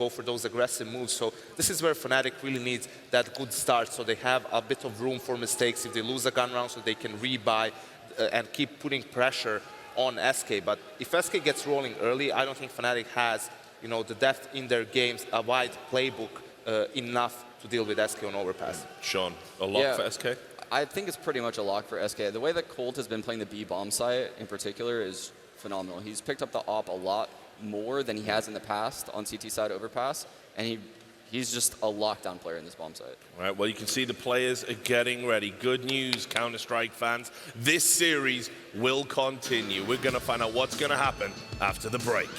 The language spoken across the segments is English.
go for those aggressive moves. So this is where FNATIC really needs that good start, so they have a bit of room for mistakes if they lose a gun round, so they can rebuy and keep putting pressure on SK. But if SK gets rolling early, I don't think FNATIC has, the depth in their games, a wide playbook enough to deal with SK on overpass. Sean, a lock for SK? I think it's pretty much a lock for SK. The way that Colt has been playing the B bomb site in particular is phenomenal. He's picked up the op a lot more than he has in the past on CT side overpass, and he's just a lockdown player in this bomb site. All right, well, you can see the players are getting ready. Good news, Counter-Strike fans. This series will continue. We're going to find out what's going to happen after the break.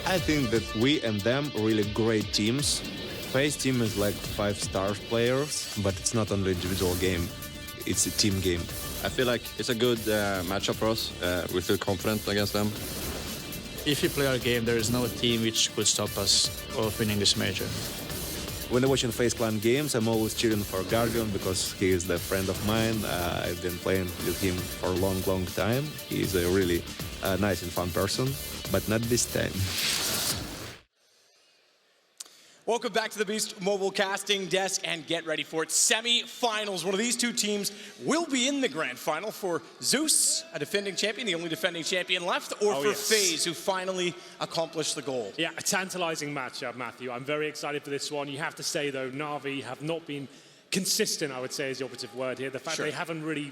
I think that we and them are really great teams. FaZe team is like 5-star players, but it's not only individual game, it's a team game. I feel like it's a good matchup for us. We feel confident against them. If you play our game, there is no team which could stop us of winning this major. When I'm watching FaZe Clan games, I'm always cheering for Guardian because he is the friend of mine. I've been playing with him for a long, long time. He's a really nice and fun person, but not this time. Welcome back to the Beast Mobile Casting Desk, and get ready for it. Semi-finals. One of these two teams will be in the grand final for Zeus, a defending champion, the only defending champion left, or for FaZe, who finally accomplished the goal. Yeah, a tantalizing matchup, Matthew. I'm very excited for this one. You have to say, though, Na'Vi have not been consistent, I would say, is the operative word here. The fact they haven't really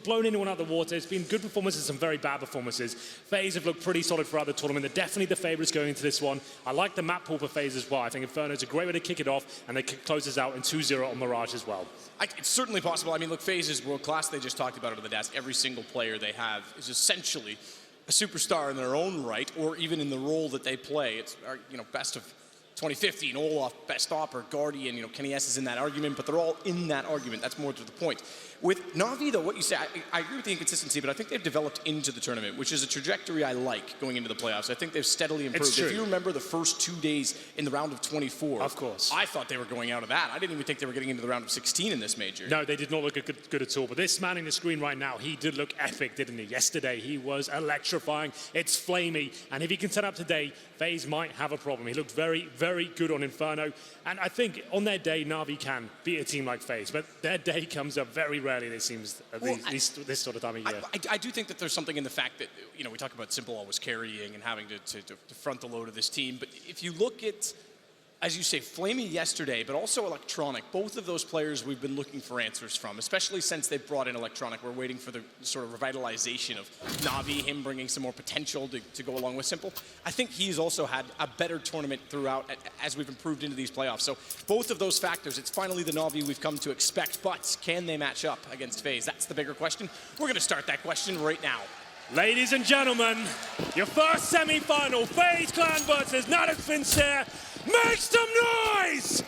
blown anyone out of the water. It's been good performances, some very bad performances. FaZe have looked pretty solid throughout the tournament. They're definitely the favourites going into this one. I like the map pool for FaZe as well. I think Inferno is a great way to kick it off, and they close this out in 2-0 on Mirage as well. It's certainly possible. I mean, look, FaZe is world class. They just talked about it on the desk. Every single player they have is essentially a superstar in their own right, or even in the role that they play. It's, best of 2015, Olaf, best stopper, Guardian, Kenny S is in that argument, but they're all in that argument. That's more to the point. With Na'Vi, though, what you say, I agree with the inconsistency, but I think they've developed into the tournament, which is a trajectory I like going into the playoffs. I think they've steadily improved. If you remember the first 2 days in the round of 24, of course, I thought they were going out of that. I didn't even think they were getting into the round of 16 in this major. No, they did not look good at all. But this man in the screen right now, he did look epic, didn't he? Yesterday, he was electrifying. It's flamey. And if he can set up today, FaZe might have a problem. He looked very, very good on Inferno. And I think on their day, Na'Vi can beat a team like FaZe. But their day comes up very rarely, it seems, this sort of time of year. I do think that there's something in the fact that, we talk about Simple always carrying and having to front the load of this team. But if you look at as you say, Flamey yesterday, but also Electronic. Both of those players we've been looking for answers from, especially since they've brought in Electronic. We're waiting for the sort of revitalization of Na'Vi, him bringing some more potential to go along with Simple. I think he's also had a better tournament throughout as we've improved into these playoffs. So both of those factors, it's finally the Na'Vi we've come to expect, but can they match up against FaZe? That's the bigger question. We're going to start that question right now. Ladies and gentlemen, your first semi-final, FaZe Clan versus FNATIC Sincere. Make some noise!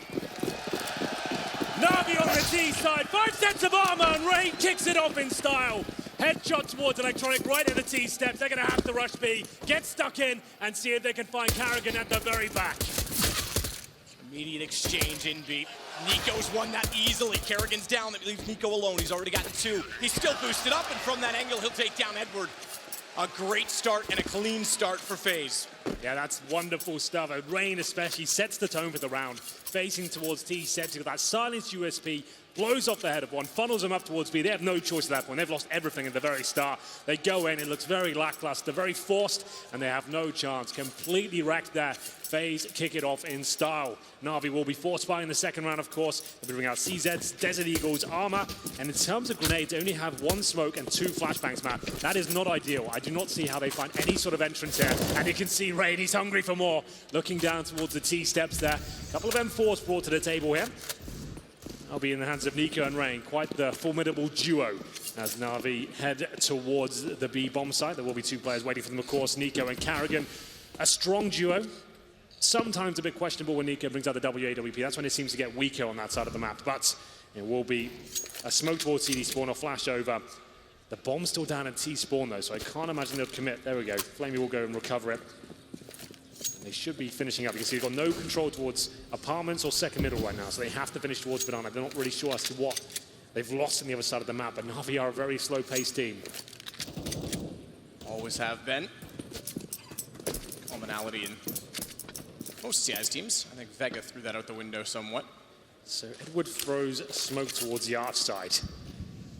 Na'Vi on the T side, 5 sets of armor, and Rain kicks it off in style. Headshot towards Electronic right at the T steps. They're gonna have to rush B, get stuck in, and see if they can find Karrigan at the very back. Immediate exchange in B. Nico's won that easily. Karrigan's down, that leaves Nico alone. He's already gotten 2. He's still boosted up, and from that angle, he'll take down Edward. A great start and a clean start for FaZe. Yeah, that's wonderful stuff. Rain especially sets the tone for the round. Facing towards T, sets that silenced USP, blows off the head of one, funnels them up towards B. They have no choice at that point. They've lost everything at the very start. They go in, it looks very lackluster, very forced, and they have no chance. Completely wrecked there. FaZe kick it off in style. Na'Vi will be force buying in the second round, of course. They'll be bringing out CZ's, Desert Eagles, armor, and in terms of grenades, they only have 1 smoke and 2 flashbangs, Matt. That is not ideal. I do not see how they find any sort of entrance here, and you can see Rain, he's hungry for more. Looking down towards the T steps there. A couple of M4s brought to the table here. I'll be in the hands of Nico and Rain. Quite the formidable duo as Na'Vi head towards the B bomb site. There will be 2 players waiting for them, of course, Nico and Karrigan. A strong duo. Sometimes a bit questionable when Nico brings out the WAWP. That's when it seems to get weaker on that side of the map. But it will be a smoke towards CD spawn or flash over. The bomb's still down at T spawn though, so I can't imagine they'll commit. There we go. Flamey will go and recover it. They should be finishing up. You can see they've got no control towards apartments or second middle right now, so they have to finish towards Banana. They're not really sure as to what they've lost on the other side of the map, but Na'Vi are a very slow-paced team. Always have been. Commonality in most CIS teams. I think Vega threw that out the window somewhat. So Edward throws smoke towards the arch side.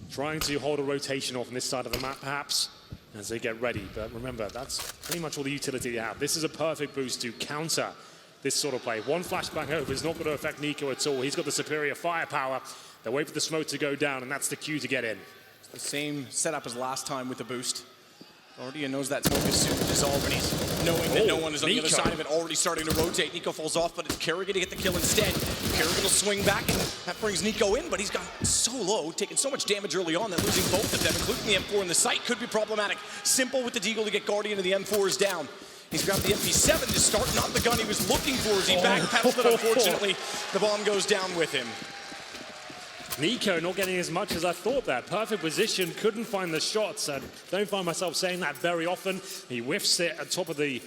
Trying to hold a rotation off on this side of the map, perhaps, as they get ready. But remember, that's pretty much all the utility they have. This is a perfect boost to counter this sort of play. 1 flashbang over is not going to affect Nico at all. He's got the superior firepower. They wait for the smoke to go down, and that's the cue to get in. The same setup as last time with the boost. Already knows that smoke is soon to dissolve, and he's knowing that no one is on the other side of it, already starting to rotate. Nico falls off, but it's Karrigan to get the kill instead. Karrigan will swing back, and that brings Nico in, but he's gone so low, taking so much damage early on that losing both of them, including the M4 in the site, could be problematic. Simple with the deagle to get Guardian, and the M4 is down. He's grabbed the MP7 to start, not the gun he was looking for as he backpedaled it. Unfortunately, the bomb goes down with him. Nico not getting as much as I thought there. Perfect position, couldn't find the shots. I don't find myself saying that very often. He whiffs it at top of the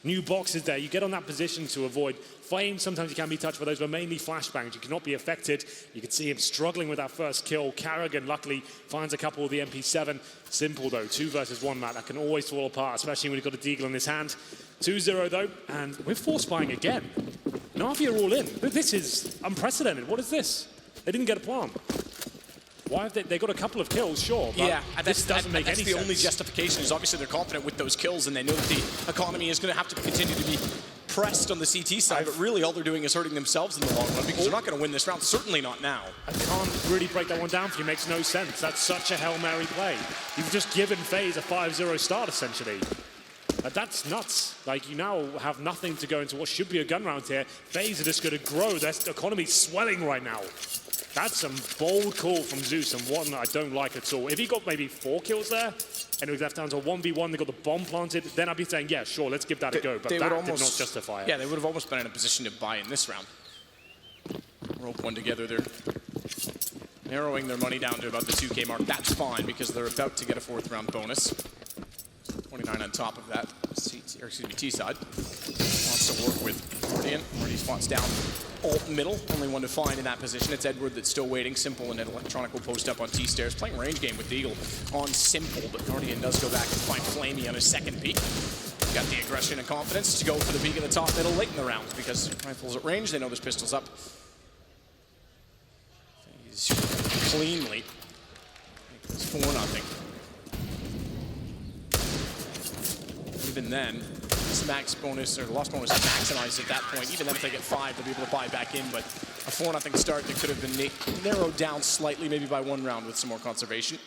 new boxes there. You get on that position to avoid flames. Sometimes you can be touched for those, but mainly flashbangs. You cannot be affected. You can see him struggling with that first kill. Karrigan luckily finds a couple of the MP7. Simple though, 2 versus 1, Matt. That can always fall apart, especially when you've got a deagle in his hand. 2-0 though, and we're force buying again. Na'Vi are all in. This is unprecedented. What is this? They didn't get a plant. Why have they got a couple of kills, sure, but yeah, this doesn't make any sense. That's the only justification is obviously they're confident with those kills and they know that the economy is going to have to continue to be pressed on the CT side, but really all they're doing is hurting themselves in the long run because they're not going to win this round, certainly not now. I can't really break that one down for you, makes no sense. That's such a Hail Mary play. You've just given FaZe a 5-0 start, essentially. That's nuts. Like, you now have nothing to go into what should be a gun round here. FaZe are just going to grow. Their economy's swelling right now. That's some bold call from Zeus and one that I don't like at all. If he got maybe 4 kills there, and it was left down to a 1v1, they got the bomb planted, then I'd be saying, yeah, sure, let's give that a go. But that did not justify it. Yeah, they would have almost been in a position to buy in this round. Rope one together, they're narrowing their money down to about the 2K mark. That's fine because they're about to get a 4th round bonus. 29 on top of that, T side. Wants to work with Guardian. Already spots down alt middle, only one to find in that position. It's Edward that's still waiting. Simple and Electronic will post up on T stairs. Playing range game with Deagle on Simple, but Guardian does go back and find Flamey on his second peek. Got the aggression and confidence to go for the peek in the top middle late in the round because rifles at range, they know there's pistols up. He's cleanly. It's 4-0. Even then, this max bonus, or the loss bonus is maximized at that point. Even then, if they get 5, they'll be able to buy back in, but a 4-0 start that could have been narrowed down slightly, maybe by 1 round with some more conservation.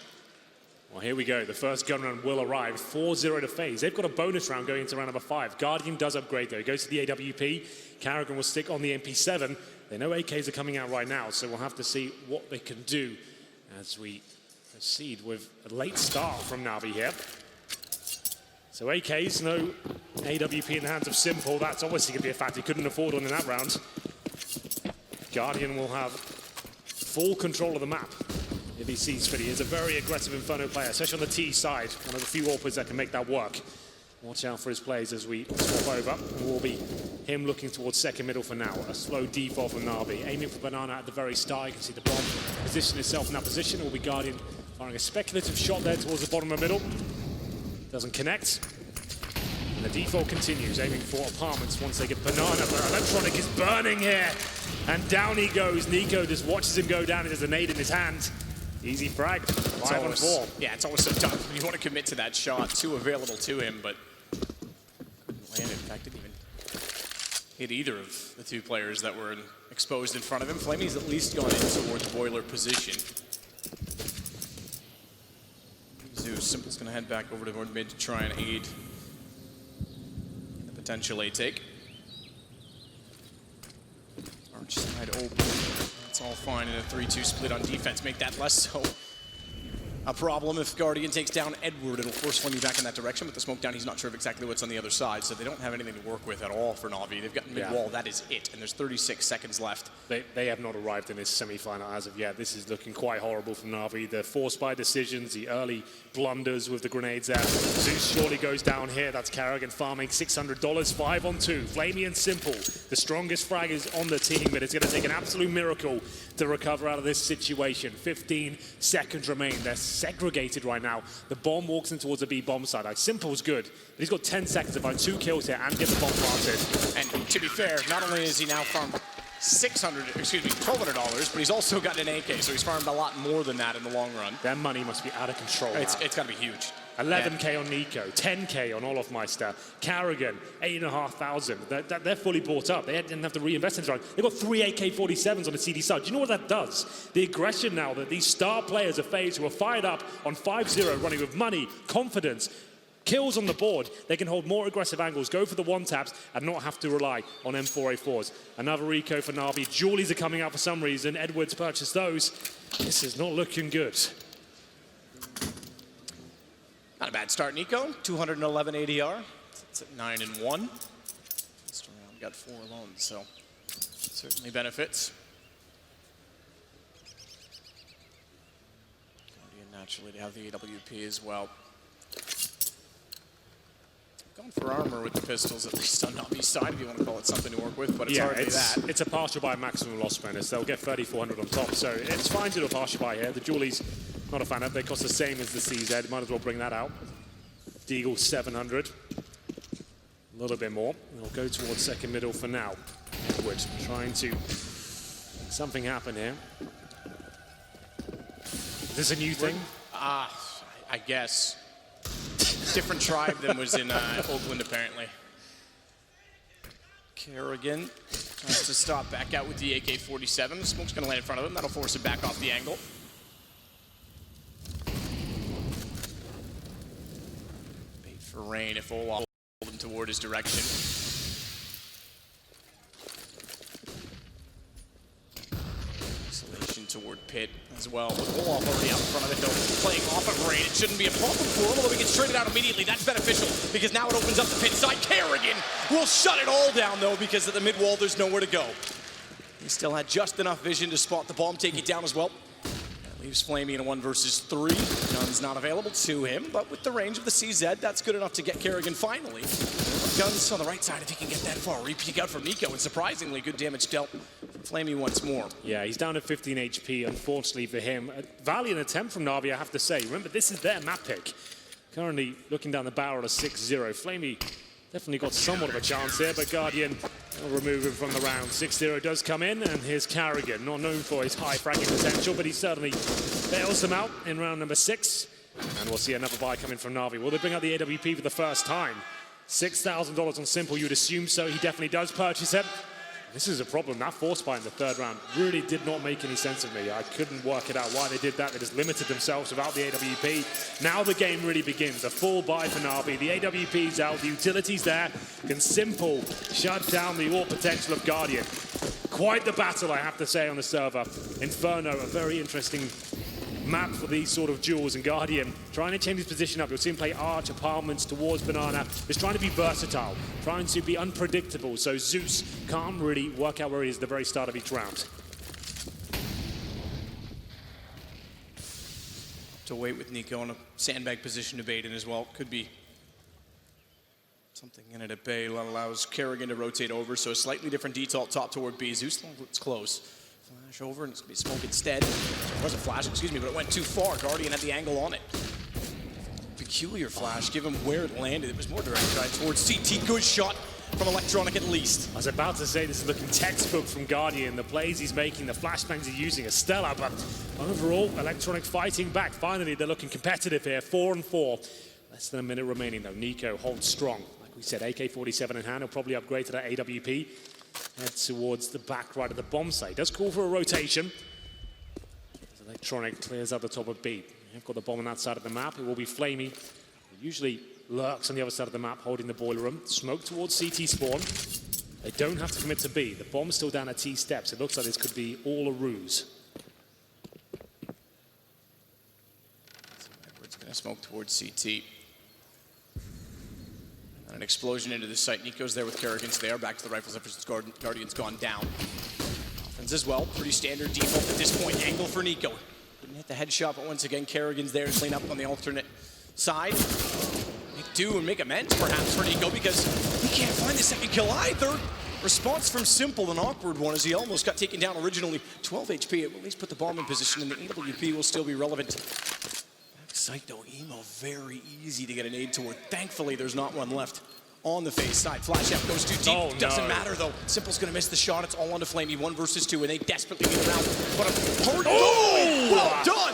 Well, here we go. The first gun round will arrive. 4-0 to FaZe. They've got a bonus round going into round number 5. Guardian does upgrade, though. He goes to the AWP. Karrigan will stick on the MP7. They know AKs are coming out right now, so we'll have to see what they can do as we proceed with a late start from Na'Vi here. So AKs, no AWP in the hands of Simple. That's obviously going to be a fact. He couldn't afford one in that round. Guardian will have full control of the map if he sees fit. He is a very aggressive Inferno player, especially on the T side. One of the few AWPers that can make that work. Watch out for his plays as we swap over. It will be him looking towards second middle for now. A slow default from Na'Vi. Aiming for Banana at the very start. You can see the bomb position itself in that position. It will be Guardian firing a speculative shot there towards the bottom of the middle. Doesn't connect. And the default continues, aiming for apartments once they get Banana. But Electronic is burning here. And down he goes. Nico just watches him go down. He has a nade in his hand. Easy frag. 5 on 4. Yeah, it's always so tough when you want to commit to that shot. 2 available to him, but couldn't land it. In fact, didn't even hit either of the 2 players that were exposed in front of him. Flamey's at least gone in towards boiler position. Zeus, Simple's going to head back over to mid to try and aid in the potential A take. Arch side open. It's all fine in a 3-2 split on defense. Make that less so a problem. If Guardian takes down Edward, it'll force Flamey back in that direction. With the smoke down, he's not sure of exactly what's on the other side, so they don't have anything to work with at all for Na'Vi. They've got mid-wall, that is it, and there's 36 seconds left. They have not arrived in this semi-final as of yet. This is looking quite horrible from Na'Vi. The forced by decisions, the early blunders with the grenades there. Zeus surely goes down here. That's Karrigan farming $600, 5 on 2. Flamey and Simple, the strongest fraggers on the team, but it's going to take an absolute miracle to recover out of this situation. 15 seconds remain. They're segregated right now. The bomb walks in towards the B bomb side. Like, Simple's good, but he's got 10 seconds to find 2 kills here and get the bomb planted. And to be fair, not only is he now farmed $1,200, but he's also got an AK, so he's farmed a lot more than that in the long run. Their money must be out of control. It's got to be huge. 11K on Nico, 10K on Olofmeister, Karrigan, 8,500. They're fully bought up. They didn't have to reinvest in it. They've got 3 AK-47s on the CD side. Do you know what that does? The aggression now that these star players of FaZe who are fired up on 5-0, running with money, confidence, kills on the board, they can hold more aggressive angles, go for the one-taps, and not have to rely on M4A4s. Another eco for Na'Vi. Julies are coming out for some reason. Edwards purchased those. This is not looking good. Not a bad start, Nico. 211 ADR. It's at 9 and 1. This round got 4 alone, so certainly benefits. Guardian naturally to have the AWP as well. Going for armor with the pistols, at least on Na'Vi's side, if you want to call it something to work with, but it's hardly that. It's a partial buy maximum loss bonus. They'll get 3,400 on top, so it's fine to do a partial buy here. The Julies, not a fan of. They cost the same as the CZ. Might as well bring that out. Deagle 700. A little bit more. They'll go towards second middle for now. Edward trying to make something happen here. Is this a new thing? I guess. Different tribe than was in Oakland, apparently. Karrigan tries to stop back out with the AK-47. Smoke's going to land in front of him. That'll force him back off the angle. Bait for rain if Olaf hold him toward his direction. Isolation toward Pit as well, with Olaf already out in front of it, though, playing off of rain. It shouldn't be a problem for him, although he gets traded out immediately. That's beneficial, because now it opens up the Pit side. Karrigan will shut it all down, though, because at the mid-wall, there's nowhere to go. He still had just enough vision to spot the bomb, take it down as well. That leaves Flamey in a 1 versus 3. Guns not available to him, but with the range of the CZ, that's good enough to get Karrigan finally. Guns on the right side if he can get that far. Repeat out from Nico, and surprisingly good damage dealt from Flamey once more. Yeah, he's down to 15 HP, unfortunately for him. A valiant attempt from Na'Vi, I have to say. Remember, this is their map pick. Currently looking down the barrel of 6-0. Flamey definitely got somewhat of a chance here, but Guardian will remove him from the round. 6-0 does come in, and here's Karrigan, not known for his high fragging potential, but he certainly bails them out in round number 6. And we'll see another buy coming from Na'Vi. Will they bring out the AWP for the first time? $6,000 on Simple, you'd assume so. He definitely does purchase it. This is a problem. That force buy in the third round really did not make any sense of me. I couldn't work it out why they did that. They just limited themselves without the AWP. Now the game really begins. A full buy for Na'Vi. The AWP's out. The utility's there. Can Simple shut down the AWP potential of Guardian? Quite the battle, I have to say, on the server. Inferno, a very interesting map for these sort of duels, and Guardian trying to change his position up. You'll see him play Arch, Apartments towards Banana. He's trying to be versatile, trying to be unpredictable, so Zeus can't really work out where he is at the very start of each round. To wait with Nico in a sandbag position to bait in as well. Could be something in it at bay. Allows Kerrigan to rotate over, so a slightly different detail top toward B. Zeus looks close. Flash over, and it's going to be smoke instead. It wasn't flash, excuse me, but it went too far. Guardian had the angle on it. Peculiar flash, given where it landed. It was more direct side towards CT. Good shot from Electronic at least. I was about to say this is looking textbook from Guardian. The plays he's making, the flashbangs he's using are stellar, but overall, Electronic fighting back. Finally, they're looking competitive here, 4-4. Less than a minute remaining though. Nico holds strong. Like we said, AK-47 in hand. He'll probably upgrade to that AWP. Head towards the back right of the bomb site. Does call for a rotation. As Electronic clears out the top of B. You've got the bomb on that side of the map. It will be Flamey. It usually lurks on the other side of the map, holding the boiler room. Smoke towards CT spawn. They don't have to commit to B. The bomb's still down at T steps. It looks like this could be all a ruse. Edwards going to smoke towards CT. And an explosion into the site. Nico's there with Kerrigan. So they are back to the rifles ever since Guardian's gone down. Offense as well. Pretty standard default at this point. Angle for Nico. Didn't hit the headshot, but once again, Kerrigan's there to clean up on the alternate side. Make do and make amends perhaps for Nico because he can't find the second kill either. Response from Simple, an awkward one as he almost got taken down originally. 12 HP, it will at least put the bomb in position and the AWP will still be relevant. Backside though, Emo very easy to get an aid toward. Thankfully, there's not one left on the face side. Flash out goes too deep. Oh, Doesn't matter though. Simple's gonna miss the shot. It's all on to Flamey. 1 versus 2, and they desperately need a round. But a hard well done.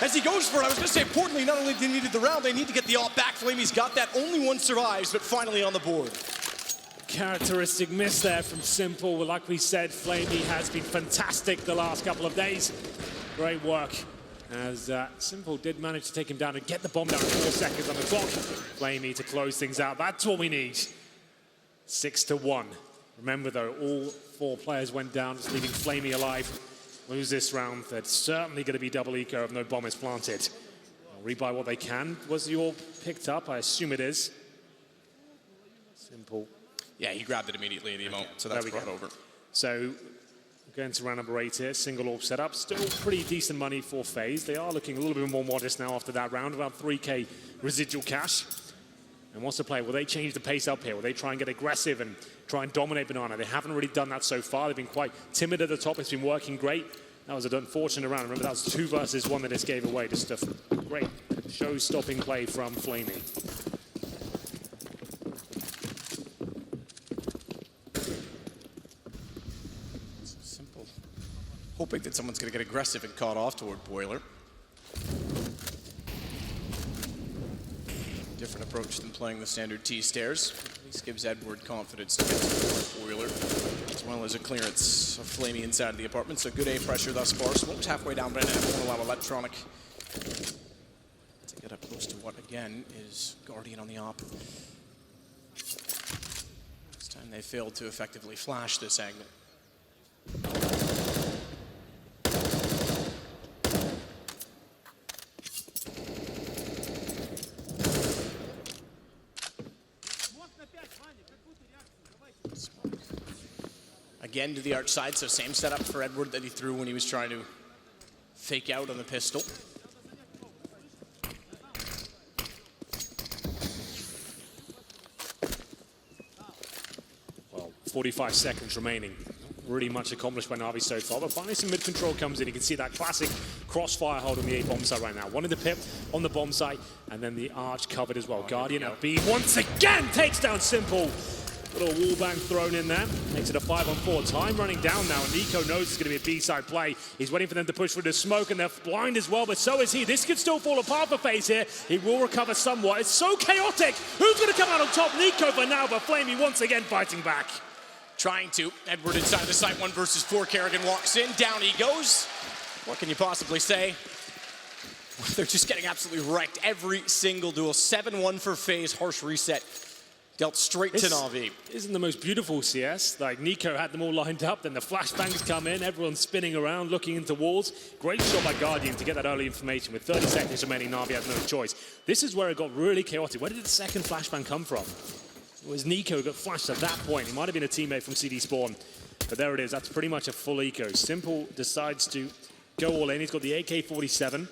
As he goes for it, I was gonna say importantly, not only did they needed the round, they need to get the ult back. Flamey's got that. Only one survives, but finally on the board. Characteristic miss there from Simple. Well, like we said, Flamey has been fantastic the last couple of days. Great work. As Simple did manage to take him down and get the bomb down in 4 seconds on the clock. Flamey to close things out. That's what we need. 6-1. Remember though, all 4 players went down, just leaving Flamey alive. Lose this round, that's certainly going to be double eco if no bomb is planted. Rebuy what they can. Was the AWP picked up? I assume it is. Simple. Yeah, he grabbed it immediately in the amount, so that's brought over. So, going to round number 8 here, single AWP setup. Still pretty decent money for FaZe. They are looking a little bit more modest now after that round, about 3K residual cash. And what's the play? Will they change the pace up here? Will they try and get aggressive and try and dominate Banana? They haven't really done that so far. They've been quite timid at the top. It's been working great. That was an unfortunate round. Remember, that was 2 versus 1 that just gave away. Just a great show-stopping play from Flamey. Simple. Hoping that someone's going to get aggressive and caught off toward Boiler. Different approach than playing the standard T-stairs. At least gives Edward confidence to get to Boiler, as well as a clearance of Flamey inside of the apartment. So good A pressure thus far. Smoked halfway down, but it won't allow Electronic to get up close to what, again, is Guardian on the op. This time they failed to effectively flash this angle. Again to the arch side, so same setup for Edward that he threw when he was trying to fake out on the pistol. Well, 45 seconds remaining. Really much accomplished by Na'Vi so far, but finally some mid-control comes in. You can see that classic crossfire hold on the A bomb site right now. One in the pit on the bomb site, and then the arch covered as well. Guardian at B once again takes down Simple. Little wall bang thrown in there. Makes it a 5-on-4. Time running down now. Nico knows it's going to be a B-side play. He's waiting for them to push through the smoke, and they're blind as well, but so is he. This could still fall apart for FaZe here. He will recover somewhat. It's so chaotic. Who's going to come out on top? Nico for now, but Flamey once again fighting back. Trying to. Edward inside the site, 1 versus 4. Kerrigan walks in, down he goes. What can you possibly say? They're just getting absolutely wrecked every single duel. 7-1 for FaZe, harsh reset. Dealt straight to Na'Vi. Isn't the most beautiful CS? Like, Nico had them all lined up, then the flashbangs come in, everyone's spinning around, looking into walls. Great shot by Guardian to get that early information. With 30 seconds remaining, Na'Vi had no choice. This is where it got really chaotic. Where did the second flashbang come from? It was Nico who got flashed at that point. He might have been a teammate from CD Spawn. But there it is. That's pretty much a full eco. Simple decides to go all in. He's got the AK-47.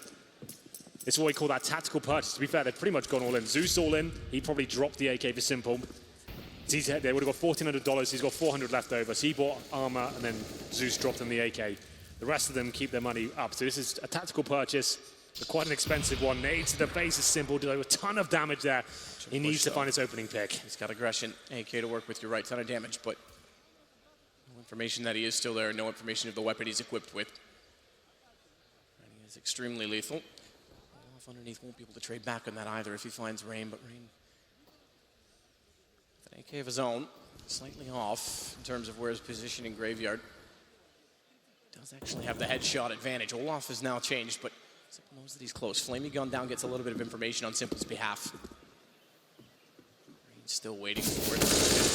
It's what we call that tactical purchase. To be fair, they've pretty much gone all in. Zeus all in. He probably dropped the AK for Simple. They would have got $1,400. He's got $400 left over. So he bought armor, and then Zeus dropped him the AK. The rest of them keep their money up. So this is a tactical purchase, but quite an expensive one. Nade to the face is Simple. Did a ton of damage there. He needs to find his opening pick. He's got aggression, AK to work with. You're right, ton of damage, but no information that he is still there. No information of the weapon he's equipped with. And he is extremely lethal. Off underneath won't be able to trade back on that either if he finds Rain, but Rain with an AK of his own, slightly off in terms of where his position in Graveyard. Does actually have the headshot advantage. Olaf has now changed, but Simple knows that he's close. Flamey gun down gets a little bit of information on Simple's behalf. Rain's still waiting for it.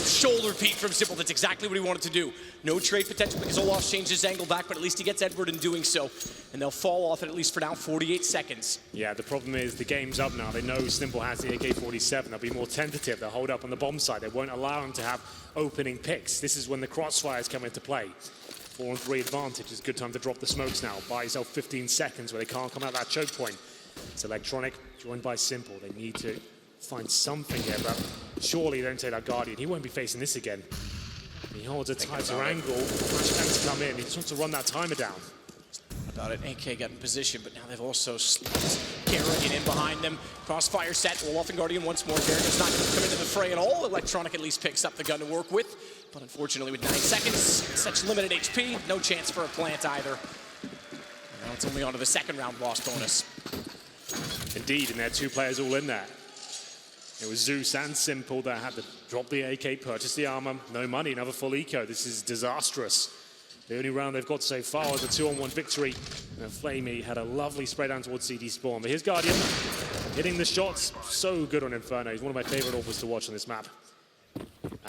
Shoulder peek from Simple. That's exactly what he wanted to do. No trade potential because Olaf's changed his angle back, but at least he gets Edward in doing so. And they'll fall off at least for now 48 seconds. Yeah, the problem is the game's up now. They know Simple has the AK-47. They'll be more tentative. They'll hold up on the bomb side. They won't allow him to have opening picks. This is when the crossfires come into play. 4-on-3 advantage is a good time to drop the smokes now. Buy yourself 15 seconds where they can't come out that choke point. It's Electronic, joined by Simple. They need to find something here, but surely they don't take that Guardian. He won't be facing this again. He holds a tighter angle. Flashbangs come in. He just wants to run that timer down. About it, AK got in position, but now they've also slipped Kerrigan in behind them. Crossfire set, Olaf and Guardian once more. Kerrigan's not going to come into the fray at all. Electronic at least picks up the gun to work with, but unfortunately with 9 seconds, such limited HP, no chance for a plant either. And now it's only on to the second round loss bonus. Indeed, and there are 2 players all in there. It was Zeus and Simple that had to drop the AK, purchase the armor, no money, another full eco. This is disastrous. The only round they've got so far is a 2-on-1 victory. And Flamey had a lovely spray down towards CD Spawn. But here's Guardian, hitting the shots. So good on Inferno. He's one of my favorite offers to watch on this map.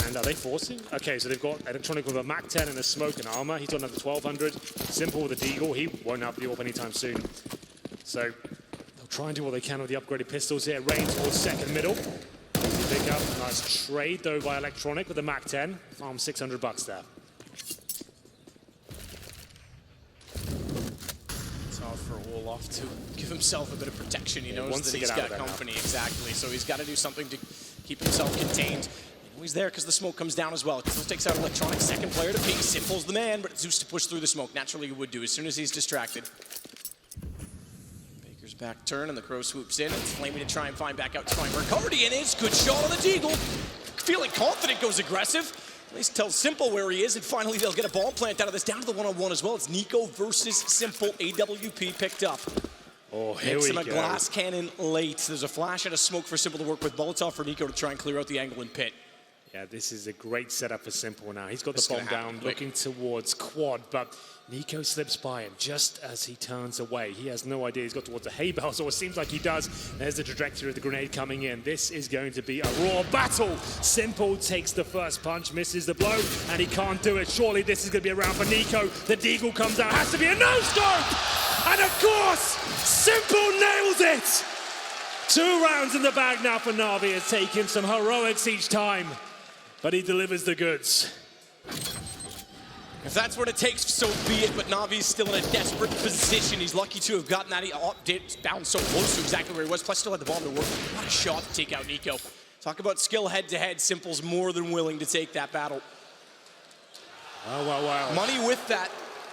And are they forcing? Okay, so they've got Electronic with a MAC-10 and a smoke and armor. He's got another 1200. Simple with a deagle. He won't have the AWP anytime soon. So they'll try and do what they can with the upgraded pistols here. Rain towards second middle. Easy pick up. Nice trade though by Electronic with the MAC-10. Farm $600 there. For Olaf to give himself a bit of protection. He knows that he's got company, exactly. So he's got to do something to keep himself contained. He's there because the smoke comes down as well. This takes out Electronic, second player to peek. Simple's the man, but Zeus to push through the smoke. Naturally, he would do as soon as he's distracted. Baker's back turn, and the Crow swoops in. It's Flamey to try and find back out to find where Guardian is. Good shot on the deagle. Feeling confident, goes aggressive. At least tells Simple where he is, and finally they'll get a bomb plant out of this. Down to the one-on-one as well. It's Nico versus Simple. AWP picked up. Oh, here Hits we him a go. glass cannon late. There's a flash and a smoke for Simple to work with. Molotov for Nico to try and clear out the angle and pit. Yeah, this is a great setup for Simple now. He's got the bomb down, looking towards quad, but Nico slips by him just as he turns away. He has no idea he's got towards the hay bales, or it seems like he does. There's the trajectory of the grenade coming in. This is going to be a raw battle. Simple takes the first punch, misses the blow, and he can't do it. Surely this is going to be a round for Nico. The deagle comes out, has to be a no-scope! And of course, Simple nails it! 2 rounds in the bag now for Na'Vi. Has taken some heroics each time, but he delivers the goods. If that's what it takes, so be it, but Navi's still in a desperate position. He's lucky to have gotten that down so close to exactly where he was, plus still had the bomb to work. What a shot to take out Nico. Talk about skill head-to-head. Simple's more than willing to take that battle. Wow. Money with that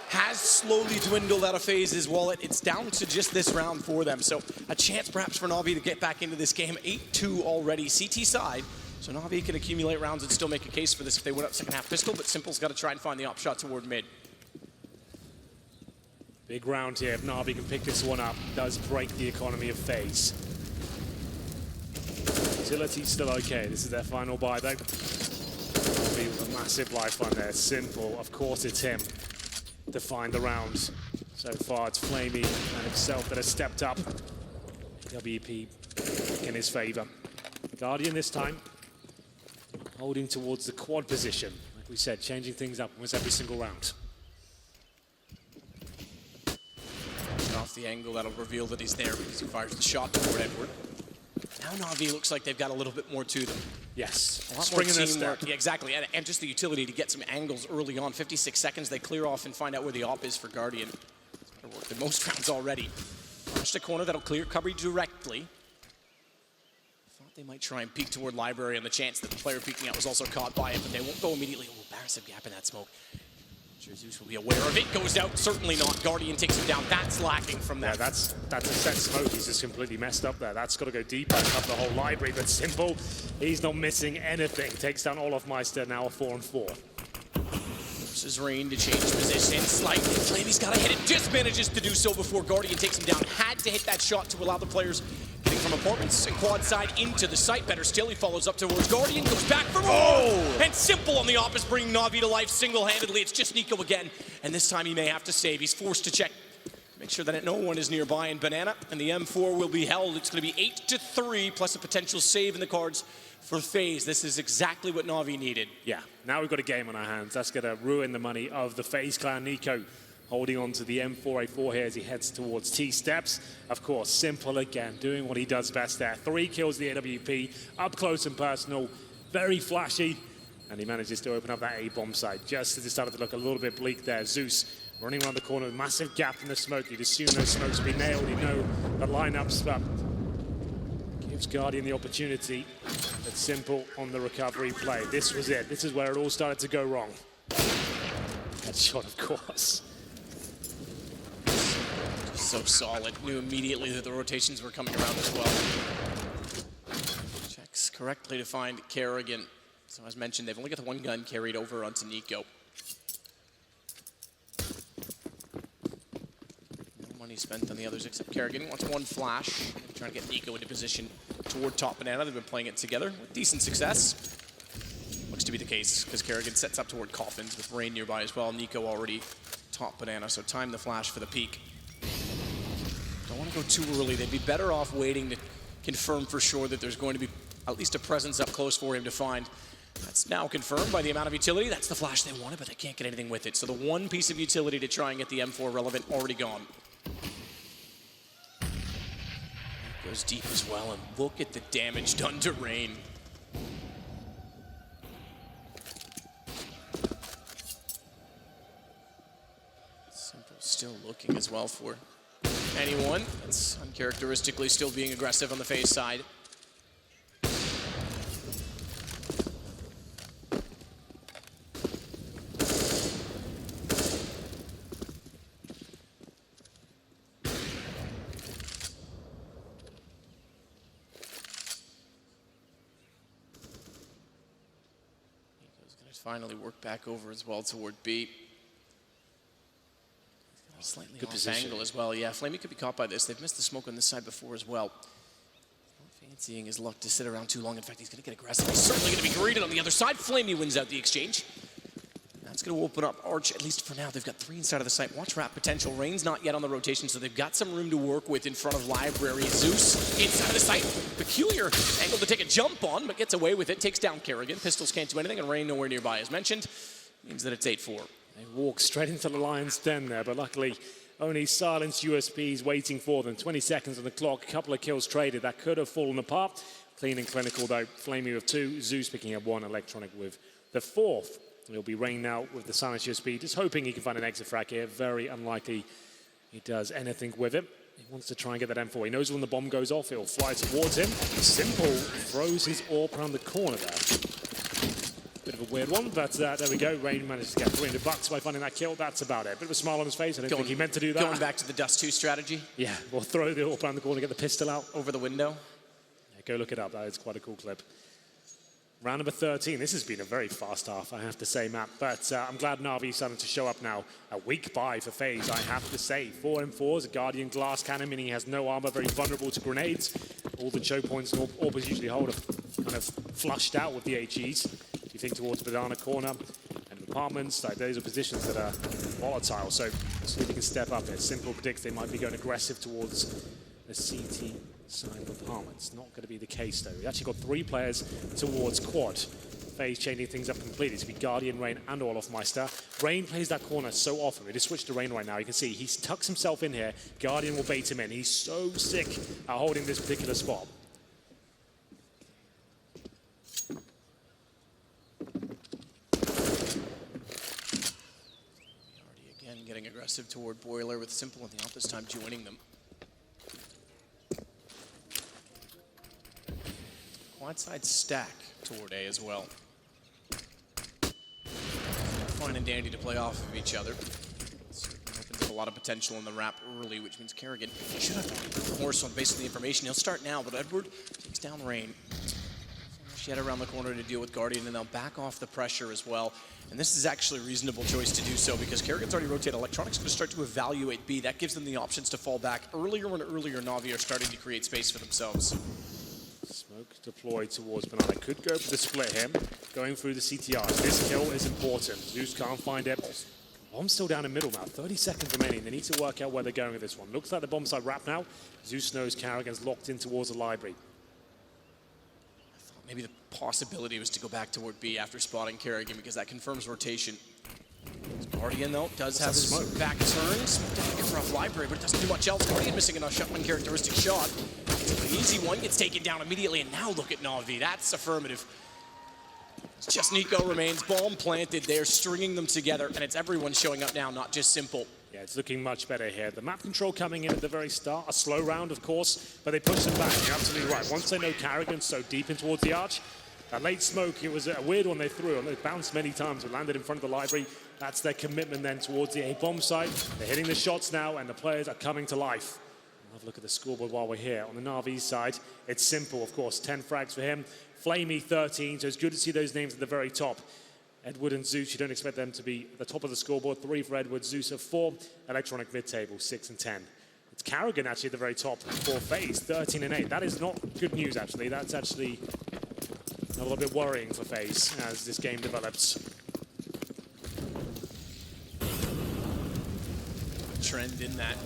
has slowly dwindled out of FaZe's wallet. It's down to just this round for them, so a chance perhaps for Na'Vi to get back into this game. 8-2 already. CT side So Na'Vi can accumulate rounds and still make a case for this if they win up second half pistol, but Simple's got to try and find the op shot toward mid. Big round here. If Na'Vi can pick this one up, does break the economy of FaZe. Utility's still okay. This is their final buy, though. Na'Vi with a massive lifeline there. Simple, of course it's him to find the rounds. So far it's Flamey and himself that has stepped up. WP in his favor. Guardian this time, holding towards the quad position. Like we said, changing things up almost every single round. Off the angle, that'll reveal that he's there because he fires the shot toward Edward. Now Na'Vi looks like they've got a little bit more to them. Yes, a lot more teamwork. Yeah, exactly, and just the utility to get some angles early on. 56 seconds, they clear off and find out where the op is for Guardian. It's better work than most rounds already. Flash to corner, that'll clear coverage directly. Thought they might try and peek toward Library on the chance that the player peeking out was also caught by it, but they won't go immediately. Oh, massive gap in that smoke. Zeus will be aware of it. Goes out, certainly not. Guardian takes him down. That's lacking from that. Yeah, that's a set smoke. He's just completely messed up there. That's got to go deeper and cover the whole library. But Simple, he's not missing anything. Takes down Olofmeister, now a 4-on-4. Forces Rain to change position slightly. Flamey's got to hit it. Just manages to do so before Guardian takes him down. Had to hit that shot to allow the players getting from apartments and quad side into the site. Better still, he follows up towards Guardian, goes back for more! Oh. And Simple on the op is bringing Na'Vi to life single-handedly. It's just Nico again, and this time he may have to save. He's forced to check, make sure that no one is nearby in Banana, and the M4 will be held. It's going to be 8-3, plus a potential save in the cards for FaZe. This is exactly what Na'Vi needed. Yeah, now we've got a game on our hands. That's going to ruin the money of the FaZe clan. Nico holding on to the M4A4 here as he heads towards T-steps. Of course, Simple again, doing what he does best there. 3 kills the AWP, up close and personal, very flashy, and he manages to open up that A-bomb site just as it started to look a little bit bleak there. Zeus running around the corner, massive gap in the smoke. You'd assume those smokes be nailed, you know the lineups, but gives Guardian the opportunity. But Simple on the recovery play. This was it. This is where it all started to go wrong. Headshot, of course. So solid. Knew immediately that the rotations were coming around as well. Checks correctly to find Kerrigan. So as mentioned, they've only got the one gun carried over onto Nico. No money spent on the others except Kerrigan. Wants one flash. Trying to get Nico into position toward top Banana. They've been playing it together with decent success. Looks to be the case because Kerrigan sets up toward Coffins with Rain nearby as well. Nico already top Banana, so time the flash for the peak. Don't want to go too early. They'd be better off waiting to confirm for sure that there's going to be at least a presence up close for him to find. That's now confirmed by the amount of utility. That's the flash they wanted, but they can't get anything with it. So the one piece of utility to try and get the M4 relevant already gone. Goes deep as well, and look at the damage done to Rain. Simple still looking as well for anyone. That's uncharacteristically still being aggressive on the FaZe side. Finally work back over as well toward B. Slightly Good off position. angle as well. Yeah, Flamey could be caught by this. They've missed the smoke on this side before as well. Not fancying his luck to sit around too long. In fact, he's going to get aggressive. He's certainly going to be greeted on the other side. Flamey wins out the exchange. That's going to open up Arch, at least for now. They've got 3 inside of the site. Watch Rat potential. Rain's not yet on the rotation, so they've got some room to work with in front of Library. Zeus inside of the site. Peculiar angle to take a jump on, but gets away with it. Takes down Kerrigan. Pistols can't do anything, and Rain nowhere nearby, as mentioned. Means that it's 8-4. They walk straight into the Lion's den there, but luckily only silenced USPs waiting for them. 20 seconds on the clock, a couple of kills traded. That could have fallen apart. Clean and clinical though. Flamey with 2, Zeus picking up 1, Electronic with the 4th. It'll be Rain now with the silenced USP, just hoping he can find an exit frag here. Very unlikely he does anything with it. He wants to try and get that M4. He knows when the bomb goes off, it'll fly towards him. Simple throws his AWP around the corner there. Bit of a weird one, but there we go. Rain manages to get $300 by finding that kill. That's about it. Bit of a smile on his face. I don't think he meant to do that. Going back to the Dust 2 strategy. Yeah, we'll throw the AWP around the corner, get the pistol out. Over the window. Yeah, go look it up. That is quite a cool clip. Round number 13. This has been a very fast half, I have to say, Matt. But I'm glad Na'Vi's starting to show up now. A weak buy for FaZe, I have to say. 4-4 is a Guardian glass cannon, meaning he has no armor, very vulnerable to grenades. All the choke points and Orbers usually hold are kind of flushed out with the HEs. If you think towards Banana Corner and apartments, like those are positions that are volatile. So he can step up there. Simple predicts they might be going aggressive towards the CT side of apartments. Not going to be the case though. We actually got 3 players towards quad. FaZe changing things up completely. It's be Guardian, Rain, and Olofmeister. Rain plays that corner so often. We just switched to Rain right now. You can see he tucks himself in here. Guardian will bait him in. He's so sick at holding this particular spot. Already again getting aggressive toward Boiler with Simple on the out this time joining them. Quad side stack toward A as well. Fine and dandy to play off of each other. Certainly opens up a lot of potential in the wrap early, which means Kerrigan should have more so based on the information. He'll start now, but Edward takes down Rain. She had around the corner to deal with Guardian, and they'll back off the pressure as well. And this is actually a reasonable choice to do so because Kerrigan's already rotated. Electronics going to start to evaluate B. That gives them the options to fall back earlier and earlier. Na'Vi are starting to create space for themselves. Smoke deployed towards Banana. Could go for the split here. Going through the CTRs. This kill is important. Zeus can't find it. Bomb's still down in middle now. 30 seconds remaining. They need to work out where they're going with this one. Looks like the bomb side wrap now. Zeus knows Kerrigan's locked in towards the library. I thought maybe the possibility was to go back toward B after spotting Kerrigan because that confirms rotation. Guardian, though, does have his back turns. Rough library, but it doesn't do much else. Guardian missing enough shotgun characteristic shot. It's an easy one, gets taken down immediately, and now look at Na'Vi. That's affirmative. Just Nico remains, bomb planted. They're stringing them together, and it's everyone showing up now, not just Simple. Yeah, it's looking much better here. The map control coming in at the very start. A slow round, of course, but they push them back. You're absolutely right. Once they know Kerrigan's so deep in towards the arch, that late smoke, it was a weird one they threw, and they bounced many times, but landed in front of the library. That's their commitment then towards the A-bomb site. They're hitting the shots now, and the players are coming to life. Have a look at the scoreboard while we're here. On the Na'Vi side, it's Simple, of course. 10 frags for him. Flamey, 13, so it's good to see those names at the very top. Edward and Zeus, you don't expect them to be at the top of the scoreboard. 3 for Edward, Zeus of 4. Electronic mid-table, 6 and 10. It's Kerrigan actually at the very top for FaZe, 13 and 8. That is not good news, actually. That's actually a little bit worrying for FaZe as this game develops. Trend in that.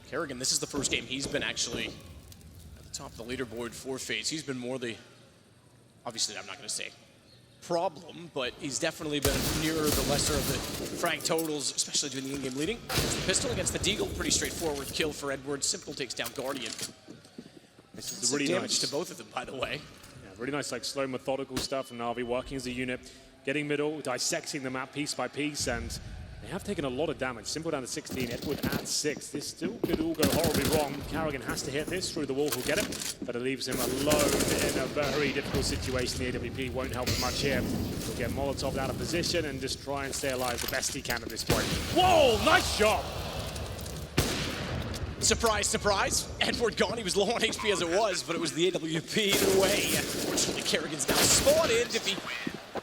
Kerrigan, this is the first game he's been actually at the top of the leaderboard for FaZe. He's been more the, obviously I'm not going to say problem, but he's definitely been nearer the lesser of the frag totals, especially doing the in-game leading. The pistol against the Deagle, pretty straightforward kill for Edward. Simple takes down Guardian. This is really damage nice to both of them, by the way. Yeah, really nice, like slow, methodical stuff from Na'Vi, working as a unit, getting middle, dissecting the map piece by piece, and they have taken a lot of damage. Simple down to 16, Edward at 6. This still could all go horribly wrong. Kerrigan has to hit this through the wall, he'll get it, but it leaves him alone in a very difficult situation. The AWP won't help him much here. He'll get Molotov out of position and just try and stay alive the best he can at this point. Whoa, nice shot! Surprise, surprise. Edward gone. He was low on HP as it was, but it was the AWP either way. Unfortunately, Kerrigan's now spotted. If he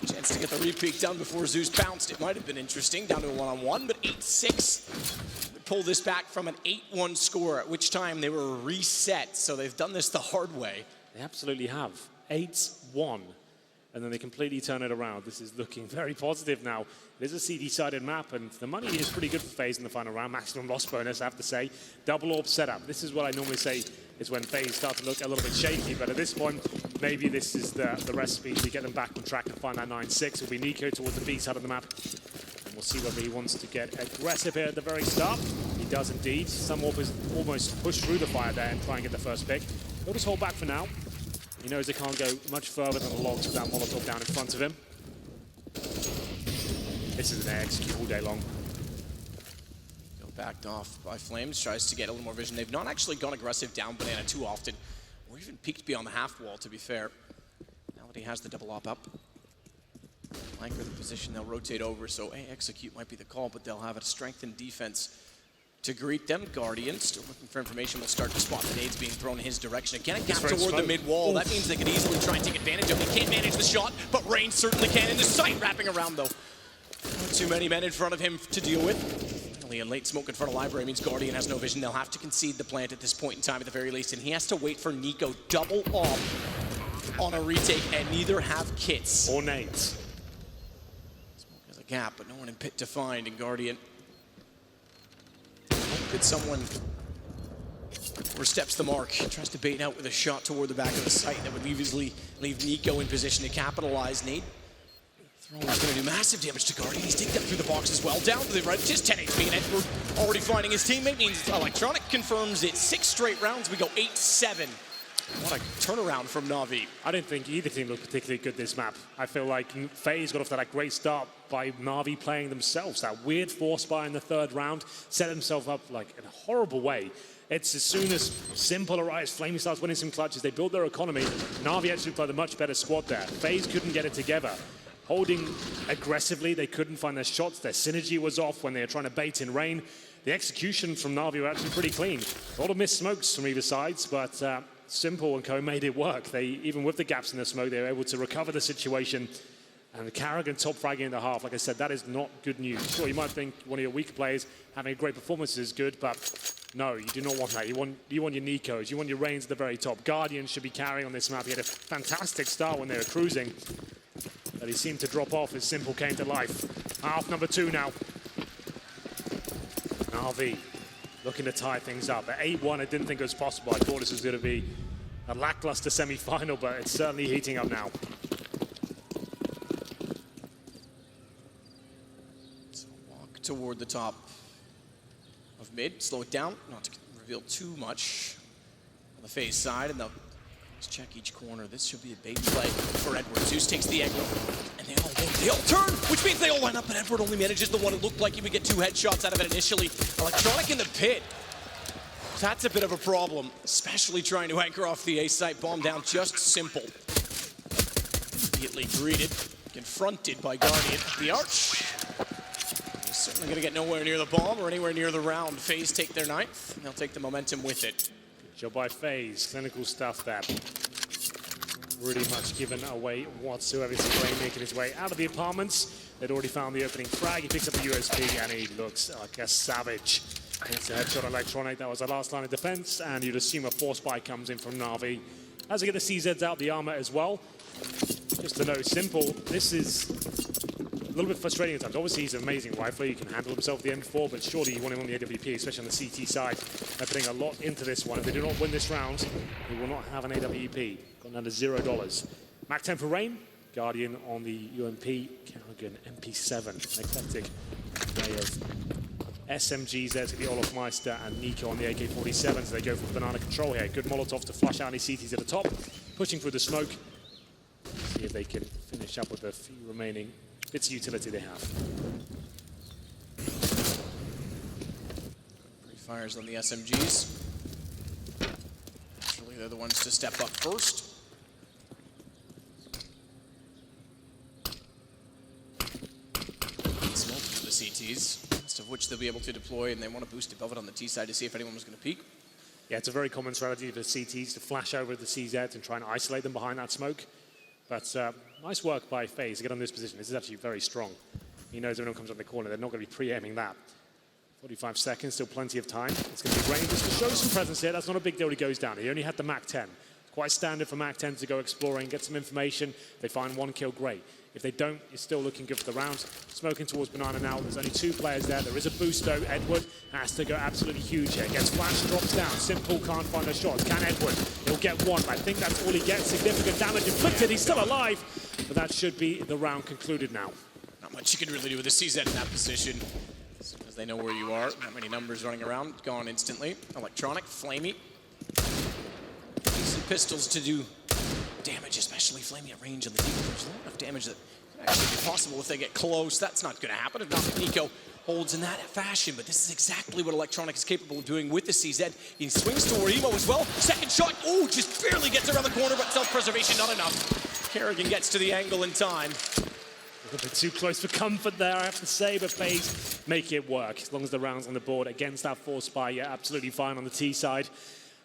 chance to get the repeat done before Zeus bounced, it might have been interesting. Down to a one-on-one, but 8-6. Pull this back from an 8-1 score, at which time they were reset. So they've done this the hard way. They absolutely have. 8-1. And then they completely turn it around. This is looking very positive now. It is a CD-sided map, and the money is pretty good for FaZe in the final round. Maximum loss bonus, I have to say. Double orb setup. This is what I normally say is when FaZe start to look a little bit shaky, but at this point, maybe this is the recipe to get them back on track and find that 9-6. It'll be Nico towards the B side of the map. And we'll see whether he wants to get aggressive here at the very start. He does indeed. Some orb is almost pushed through the fire there and try and get the first pick. He'll just hold back for now. He knows they can't go much further than the logs without Molotov down in front of him. This is an air execute all day long. Backed off by Flames, tries to get a little more vision. They've not actually gone aggressive down Banana too often, or even peeked beyond the half wall, to be fair. Now that he has the double op up. Anchor the position, they'll rotate over, so execute might be the call, but they'll have a strengthened defense to greet them. Guardian still looking for information. Will start to spot the nades being thrown in his direction. Again, a gap toward the mid wall. That means they could easily try and take advantage of it. He can't manage the shot, but Rain certainly can. In the sight, wrapping around though. Not too many men in front of him to deal with. Finally, a late smoke in front of Library means Guardian has no vision. They'll have to concede the plant at this point in time at the very least, and he has to wait for Nico double off on a retake, and neither have kits. Or nades. Smoke has a gap, but no one in pit to find, and Guardian. Could someone oversteps the mark, tries to bait out with a shot toward the back of the site that would leave Nico in position to capitalize. Nate Throw is going to do massive damage to Guardian. He's taken that through the box as well. Down to the right, just 10 HP, and Edward already finding his teammate. Means Electronic confirms it. 6 straight rounds. We go 8-7. What a turnaround from Na'Vi. I didn't think either team looked particularly good this map. I feel like FaZe got off to that great start by Na'Vi playing themselves. That weird force buy in the 3rd round set himself up like in a horrible way. It's as soon as Simple arrives, Flamey starts winning some clutches, they build their economy. Na'Vi actually played a much better squad there. FaZe couldn't get it together. Holding aggressively, they couldn't find their shots. Their synergy was off when they were trying to bait in Rain. The execution from Na'Vi were actually pretty clean. A lot of missed smokes from either sides, but Simple and Co made it work. They, even with the gaps in the smoke, they were able to recover the situation. And the Carrigan top fragging in the half, like I said, that is not good news. Sure, you might think one of your weaker players having a great performance is good, but no, you do not want that. You want your Nikos, you want your Reigns at the very top. Guardian should be carrying on this map. He had a fantastic start when they were cruising, but he seemed to drop off as Simple came to life. Half number 2 now. Na'Vi looking to tie things up. At 8-1, I didn't think it was possible. I thought this was going to be a lackluster semi-final, but it's certainly heating up now. So walk toward the top of mid, slow it down, not to reveal too much on the FaZe side, and they'll just check each corner. This should be a bait play for Edward. Zeus takes the angle, and they all turn, which means they all line up, and Edward only manages the one. It looked like he would get 2 headshots out of it initially. Electronic in the pit. That's a bit of a problem, especially trying to anchor off the A site. Bomb down, just Simple. Immediately greeted, confronted by Guardian at the arch. He's certainly going to get nowhere near the bomb or anywhere near the round. FaZe take their 9th, and they'll take the momentum with it. Good job by FaZe, clinical stuff there. Really much given away whatsoever. Rain making his way out of the apartments. They'd already found the opening frag. He picks up the USP and he looks like a savage. It's a headshot on Electronic. That was the last line of defense, and you'd assume a force buy comes in from Na'Vi. As they get the CZs out, the armor as well. Just to know, Simple, this is a little bit frustrating at times. Obviously, he's an amazing rifler. He can handle himself the M4, but surely you want him on the AWP, especially on the CT side. They're putting a lot into this one. If they do not win this round, they will not have an AWP. Gone down to $0. Mac 10 for Rain. Guardian on the UMP. Carrigan MP7. Eclectic way of SMGs there to the Olofmeister, and Nico on the AK-47. So they go for banana control here. Good Molotovs to flush out any CTs at the top. Pushing through the smoke. See if they can finish up with the few remaining bits of utility they have. Pre-fires on the SMGs. Actually, they're the ones to step up first. Smoke to the CTs, most of which they'll be able to deploy, and they want to boost above it on the T side to see if anyone was going to peek. Yeah, it's a very common strategy for CTs to flash over the CZs and try and isolate them behind that smoke. But nice work by FaZe to get on this position. This is actually very strong. He knows everyone comes on the corner. They're not going to be pre-aiming that. 45 seconds, still plenty of time. It's going to be Rain just to show some presence here. That's not a big deal. He goes down. He only had the Mac 10. Quite standard for Mac 10 to go exploring, get some information. They find 1 kill, great. If they don't, it's still looking good for the round. Smoking towards Banana now. There's only 2 players there. There is a boost though. Edward has to go absolutely huge here. Gets flashed, drops down. Simple can't find a shot. Can Edward? He'll get 1. I think that's all he gets. Significant damage inflicted. He's still alive. But that should be the round concluded now. Not much you can really do with the CZ in that position. As soon as they know where you are, not many numbers running around. Gone instantly. Electronic, Flamey. Decent pistols to do damage, especially Flamey at range on the deep. There's not enough damage that can actually be possible if they get close. That's not going to happen if not Nico holds in that fashion. But this is exactly what Electronic is capable of doing with the CZ. He swings toward Emo as well. Second shot, oh, just barely gets around the corner, but self-preservation not enough. Carrigan gets to the angle in time. A little bit too close for comfort there, I have to say, but FaZe make it work. As long as the round's on the board against that force buy, yeah, absolutely fine on the T side.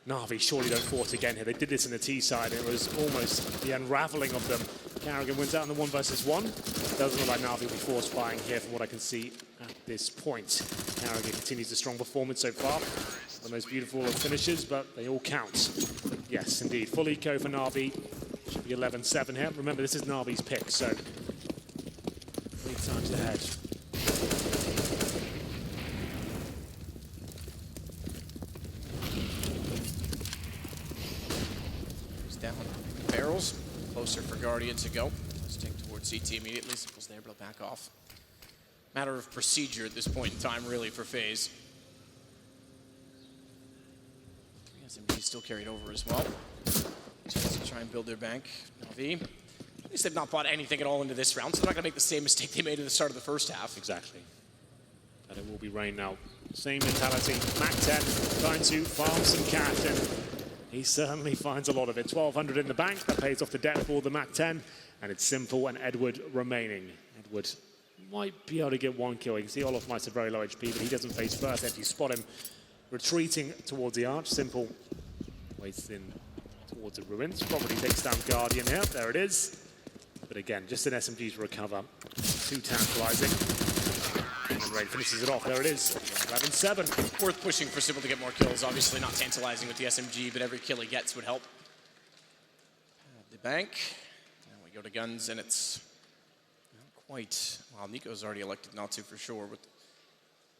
Na'Vi surely don't force again here. They did this in the T side. It was almost the unraveling of them. Karrigan wins out in the 1 versus 1. Doesn't look like Na'Vi will be force buying here from what I can see at this point. Karrigan continues a strong performance so far. One of those beautiful finishes, but they all count. But yes, indeed. Full eco for Na'Vi. Should be 11-7 here. Remember, this is Na'Vi's pick, so 3 times ahead. Down barrels, closer for Guardian to go. Let's take towards CT immediately. Simple's there, but he'll back off. Matter of procedure at this point in time, really, for FaZe. SMG still carried over as well. Just to try and build their bank. Na'Vi, at least they've not bought anything at all into this round, so they're not going to make the same mistake they made at the start of the first half. Exactly. And it will be Rain now. Same mentality. Mac 10 trying to farm some cash, and he certainly finds a lot of it. 1,200 in the bank. That pays off the debt for the Mac 10. And it's Simple and Edward remaining. Edward might be able to get 1 kill. You can see olofmeister very low HP, but he doesn't face first. If you spot him retreating towards the arch, Simple waits in towards the ruins. Probably takes down Guardian here. There it is. But again, just an SMG to recover. Too tantalizing. And Rain finishes it off. There it is. 11-7. Worth pushing for Simple to get more kills. Obviously not tantalizing with the SMG, but every kill he gets would help. The bank. Now we go to guns, and it's not quite... Well, Nico's already elected not to for sure, with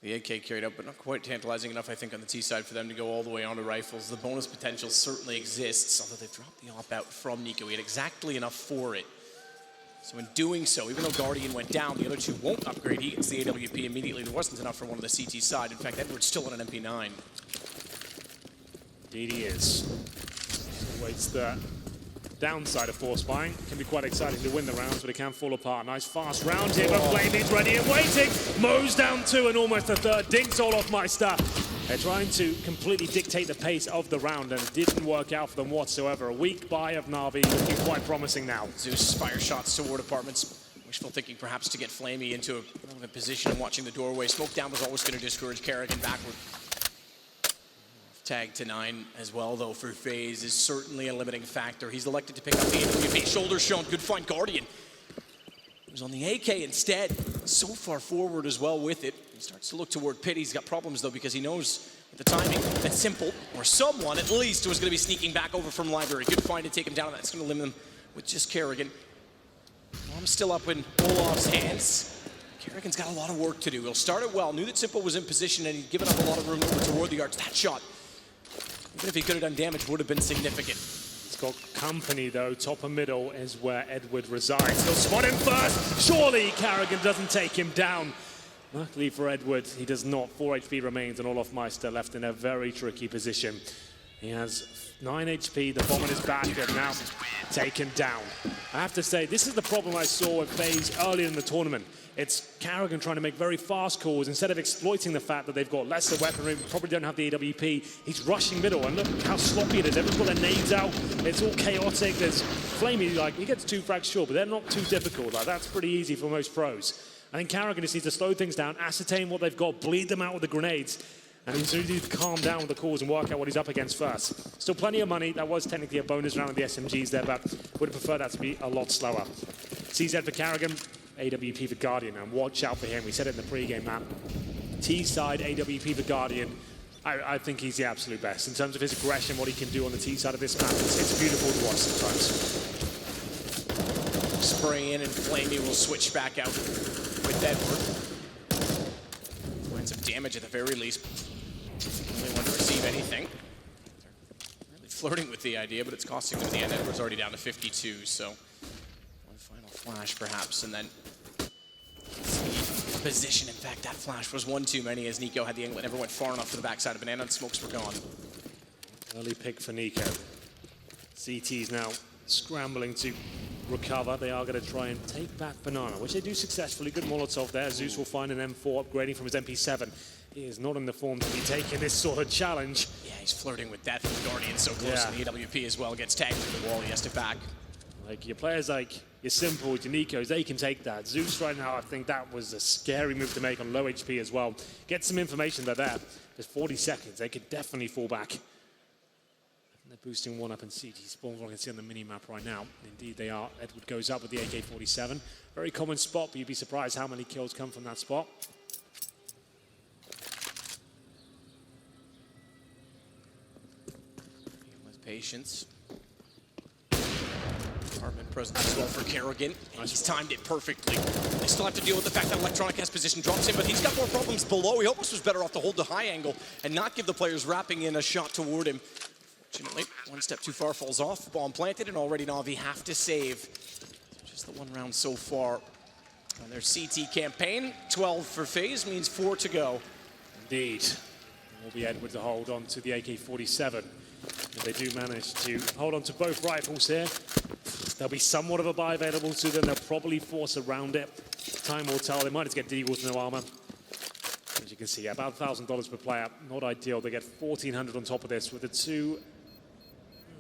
the AK carried up, but not quite tantalizing enough, I think, on the T side for them to go all the way onto rifles. The bonus potential certainly exists, although they've dropped the op out from Nico. He had exactly enough for it. So in doing so, even though Guardian went down, the other two won't upgrade. He gets the AWP immediately. There wasn't enough for one of the CT side. In fact, Edward's still on an MP9. Indeed he is. Waits the downside of force buying. Can be quite exciting to win the rounds, but it can fall apart. Nice fast round here, but Flamey's ready and waiting. Mo's down 2 and almost a third. Dinks olofmeister. They're trying to completely dictate the pace of the round, and it didn't work out for them whatsoever. A weak buy of Na'Vi looking quite promising now. Zeus fire shots toward apartments. Wishful thinking perhaps to get Flamey into a relevant position and watching the doorway. Smoke down was always going to discourage Karrigan backward. Tag to 9 as well, though, for FaZe is certainly a limiting factor. He's elected to pick up the AWP. Shoulder shown. Good find. Guardian. He was on the AK instead. So far forward as well with it. He starts to look toward Pit. He's got problems, though, because he knows at the timing that Simple, or someone at least, was going to be sneaking back over from Library. Good find to take him down. That's going to limit him with just Karrigan. Bomb's still up in Olof's hands. Karrigan's got a lot of work to do. He'll start it well. Knew that Simple was in position, and he'd given up a lot of room over toward the arch. That shot, even if he could have done damage, would have been significant. He's got company, though. Top and middle is where Edward resides. He'll spot him first. Surely Karrigan doesn't take him down. Luckily for Edward, he does not. 4 HP remains, and olofmeister left in a very tricky position. He has 9 HP, the bomb in his basket, now taken down. I have to say, this is the problem I saw with FaZe earlier in the tournament. It's Karrigan trying to make very fast calls instead of exploiting the fact that they've got lesser weaponry, probably don't have the AWP. He's rushing middle, and look how sloppy it is. Everyone's got their nades out. It's all chaotic. There's Flamey, like, he gets 2 frags sure, but they're not too difficult. Like, that's pretty easy for most pros. I think Karrigan just needs to slow things down, ascertain what they've got, bleed them out with the grenades, and he's really need to calm down with the calls and work out what he's up against first. Still plenty of money. That was technically a bonus round of the SMGs there, but would have preferred that to be a lot slower. CZ for Karrigan, AWP for Guardian, and watch out for him. We said it in the pre-game map. T-side AWP for Guardian. I think he's the absolute best. In terms of his aggression, what he can do on the T-side of this map, it's beautiful to watch sometimes. Spray in, and Flamey will switch back out with Edward. Find some damage at the very least. Only one to receive anything. They're really flirting with the idea, but it's costing them in the end. Edward's already down to 52, so one final flash perhaps, and then position. In fact, that flash was one too many as Nico had the angle. It never went far enough for the backside of Banana, and smokes were gone. Early pick for Nico. CT's now scrambling to recover. They are going to try and take back Banana, which they do successfully. Good Molotov there. Zeus will find an M4 upgrading from his MP7. He is not in the form to be taking this sort of challenge. Yeah, he's flirting with death with Guardian so close to the AWP as well. Gets tagged through the wall. He has to back. Like your players like your Simples, your Nikos, they can take that. Zeus right now, I think that was a scary move to make on low HP as well. Get some information that there. There's 40 seconds. They could definitely fall back. They're boosting one up in CT spawn. I can see on the mini-map right now. Indeed, they are. Edward goes up with the AK-47. Very common spot, but you'd be surprised how many kills come from that spot. With patience. Department present as well for Kerrigan. And he's timed it perfectly. They still have to deal with the fact that Electronic has position drops in, but he's got more problems below. He almost was better off to hold the high angle and not give the players wrapping in a shot toward him. Fortunately, one step too far falls off. Bomb planted, and already Na'Vi have to save. Just the one round so far on their CT campaign. 12 for FaZe means 4 to go. Indeed. It will be Edward to hold on to the AK-47. If they do manage to hold on to both rifles here, there'll be somewhat of a buy available to them. They'll probably force around it. Time will tell. They might just get Deagles, no armor. As you can see, about $1,000 per player. Not ideal. They get 1,400 on top of this with the two.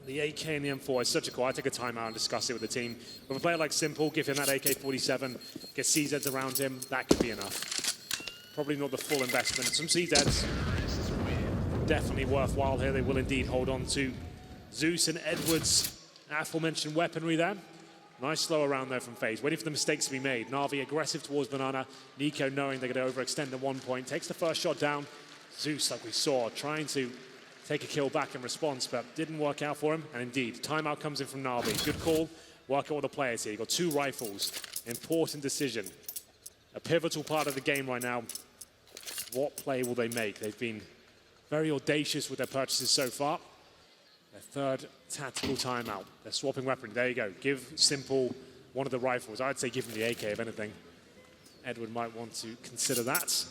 The AK and the M4 is such a cool. I take a timeout and discuss it with the team. With a player like Simple, give him that AK-47, get CZs around him, that could be enough. Probably not the full investment. Some CZs definitely worthwhile here. They will indeed hold on to Zeus and Edward's aforementioned weaponry there. Nice slow around there from FaZe. Waiting for the mistakes to be made. Na'Vi aggressive towards Banana. Nico knowing they're going to overextend at 1 point. Takes the first shot down. Zeus, like we saw, trying to take a kill back in response, but didn't work out for him. And indeed, timeout comes in from Na'Vi. Good call. Work out with the players here. You've got 2 rifles. Important decision. A pivotal part of the game right now. What play will they make? They've been very audacious with their purchases so far. Their 3rd tactical timeout. They're swapping weaponry. There you go. Give Simple one of the rifles. I'd say give him the AK, if anything. Edward might want to consider that.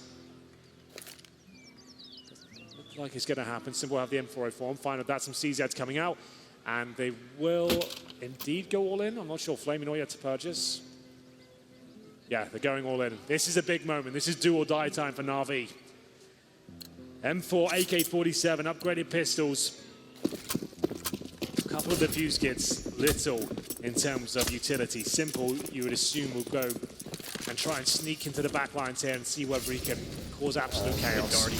Looks like it's going to happen. Simple will have the M404. Find out that's some CZs coming out. And they will indeed go all in. I'm not sure Flaming Oil yet to purchase. Yeah, they're going all in. This is a big moment. This is do or die time for Na'Vi. M4, AK-47, upgraded pistols. A couple of defuse kits, little in terms of utility. Simple, you would assume, will go and try and sneak into the back lines here and see whether he can cause absolute chaos.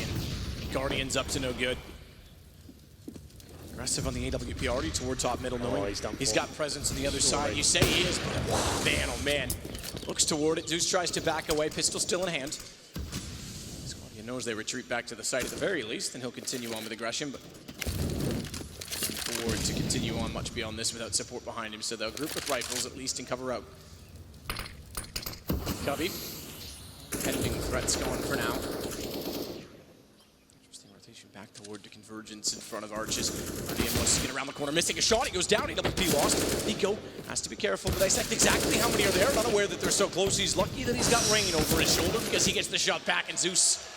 Guardian's up to no good. Aggressive on the AWP already toward top middle, knowing he's got presence on the other side. You say he is, but man, oh man. Looks toward it. Zeus tries to back away, pistol still in hand. He knows they retreat back to the site at the very least, and he'll continue on with aggression, but forward to continue on much beyond this without support behind him, so they'll group with rifles at least and cover out. Cubby, pending threats going for now. Interesting rotation back toward the convergence in front of Arches. Guardian wants to get around the corner, missing a shot, he goes down, AWP lost. Nico has to be careful to dissect exactly how many are there, not aware that they're so close. He's lucky that he's got rain over his shoulder because he gets the shot back, and Zeus,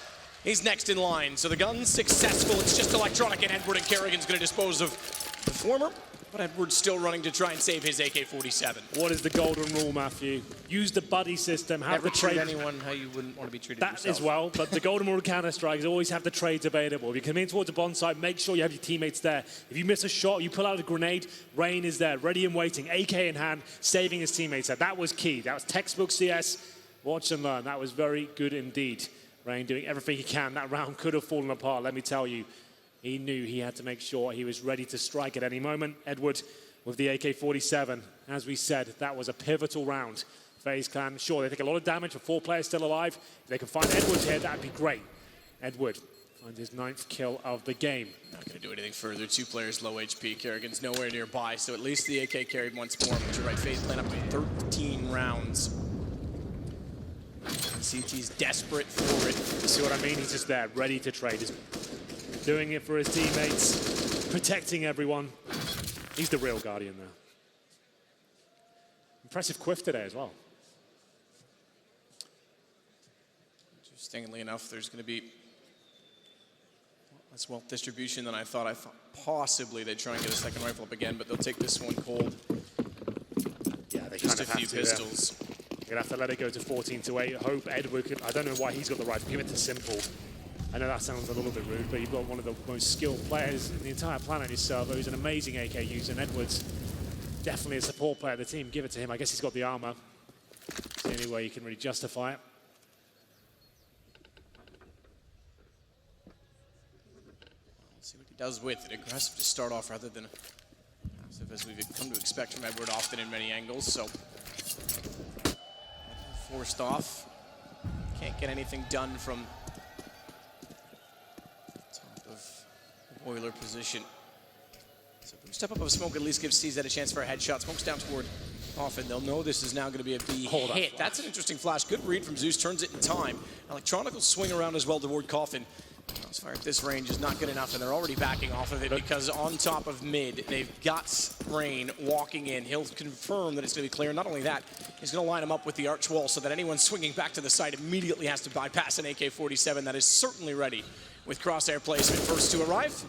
he's next in line. So the gun's successful. It's just Electronic, and Edward and Kerrigan's going to dispose of the former, but Edward's still running to try and save his AK-47. What is the golden rule, Matthew? Use the buddy system. Have Never the trade. treat anyone how you wouldn't want to be treated That yourself. as well, but the golden rule of Counter-Strike is always have the trades available. If you come in towards the bomb site, make sure you have your teammates there. If you miss a shot, you pull out a grenade, Rain is there, ready and waiting, AK in hand, saving his teammates there. That was key. That was textbook CS. Watch and learn. That was very good indeed. Rain doing everything he can. That round could have fallen apart, let me tell you. He knew he had to make sure he was ready to strike at any moment. Edward with the AK-47. As we said, that was a pivotal round. FaZe Clan, sure, they take a lot of damage with 4 players still alive. If they can find Edward here, that'd be great. Edward finds his 9th kill of the game. Not going to do anything further. 2 players low HP. Kerrigan's nowhere nearby, so at least the AK carried once more. But you're right, FaZe playing up to 13 rounds. CT's desperate for it. You see what I mean? He's just there, ready to trade. He's doing it for his teammates, protecting everyone. He's the real Guardian there. Impressive quiff today as well. Interestingly enough, there's going to be less wealth distribution than I thought. I thought possibly they'd try and get a second rifle up again, but they'll take this one cold. Yeah, they just kind a of few have pistols. To, You're going to have to let it go to 14-8. Hope Edward could, I don't know why he's got the right, give it to Simple. I know that sounds a little bit rude, but you've got one of the most skilled players in the entire planet, his server, who's an amazing AK user, and Edwards definitely a support player of the team. Give it to him. I guess he's got the armor. It's the only way you can really justify it. See what he does with it. Aggressive to start off rather than passive, as we've come to expect from Edward often in many angles. So forced off. Can't get anything done from top of the boiler position. So step up of smoke at least gives CZ a chance for a headshot. Smoke's down toward Coffin. They'll know this is now going to be a B hit. That's an interesting flash. Good read from Zeus. Turns it in time. Electronic will swing around as well toward Coffin. Crossfire at this range is not good enough, and they're already backing off of it because on top of mid, they've got Rain walking in. He'll confirm that it's going to be clear. Not only that, he's going to line him up with the arch wall so that anyone swinging back to the side immediately has to bypass an AK-47 that is certainly ready with crosshair placement. First to arrive.